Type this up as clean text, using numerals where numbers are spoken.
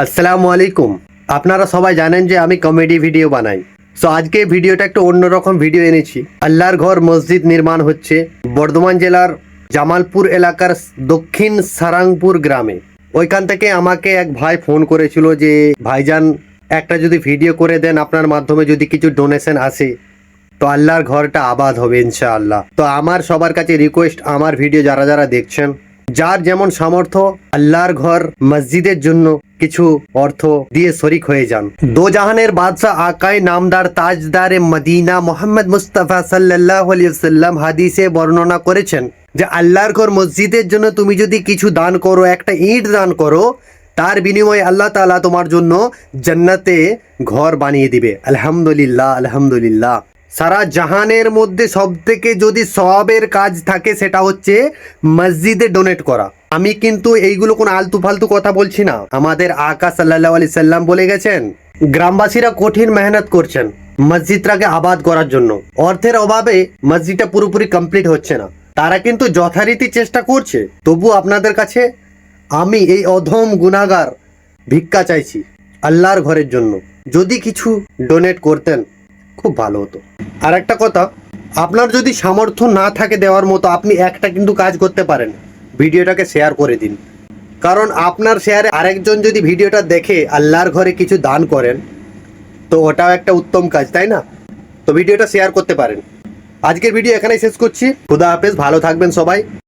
আসসালামু আলাইকুম। আপনারা সবাই জানেন যে আমি কমেডি ভিডিও বানাই। সো আজকে ভিডিওটা একটু অন্যরকম ভিডিও এনেছি। আল্লাহর ঘর মসজিদ নির্মাণ হচ্ছে বর্ধমান জেলার জামালপুর এলাকার দক্ষিণ সারাংপুর গ্রামে। ওইখান থেকে আমাকে এক ভাই ফোন করেছিল যে ভাইজান একটা যদি ভিডিও করে দেন, আপনার মাধ্যমে যদি কিছু ডোনেশন আসে তো আল্লাহর ঘরটা আবাদ হবে ইনশাআল্লাহ। তো আমার সবার কাছে রিকোয়েস্ট, আমার ভিডিও যারা যারা দেখছেন, যার যেমন সামর্থ্য আল্লাহর ঘর মসজিদের জন্য কিছু অর্থ দিয়ে শরিক হয়ে যান। দো জাহানের বাদশাহ আকাই নামদার তাজদারে মদিনা মোহাম্মদ মুস্তাফা সাল্লাল্লাহু আলাইহি ওয়াসাল্লাম হাদিসে বর্ণনা করেছেন যে আল্লাহর ঘর মসজিদের জন্য তুমি যদি কিছু দান করো, একটা ইট দান করো, তার বিনিময়ে আল্লাহ তাআলা তোমার জন্য জান্নাতে ঘর বানিয়ে দিবে। আলহামদুলিল্লাহ, আলহামদুলিল্লাহ। সারা জাহানের মধ্যে সব থেকে যদি সওয়াবের কাজ থাকে সেটা হচ্ছে মসজিদে ডোনেট করা। আমি কিন্তু এইগুলো কোনো আলতু ফালতু কথা বলছি না। আমাদের আকা সাল্লাল্লাহু আলাইহি সাল্লাম বলে গেছেন, গ্রামবাসীরা কঠিন মেহনত করছেন মসজিদটাকে আবাদ করার জন্য। অর্থের অভাবে মসজিদটা পুরোপুরি কমপ্লিট হচ্ছে না। তারা কিন্তু যথারীতি চেষ্টা করছে। তবু আপনাদের কাছে আমি এই অধম গুনাহগার ভিক্ষা চাইছি আল্লাহর ঘরের জন্য। যদি কিছু ডোনেট করতেন খুব ভালো হতো। আর একটা কথা, আপনার যদি সামর্থ্য না থাকে দেওয়ার মতো, আপনি একটা কিন্তু কাজ করতে পারেন, ভিডিওটাকে শেয়ার করে দিন। কারণ আপনার শেয়ারে আরেকজন যদি ভিডিওটা দেখে আল্লাহর ঘরে কিছু দান করেন তো ওটাও একটা উত্তম কাজ, তাই না? তো ভিডিওটা শেয়ার করতে পারেন। আজকের ভিডিও এখানেই শেষ করছি। খুদা হাফেজ, ভালো থাকবেন সবাই।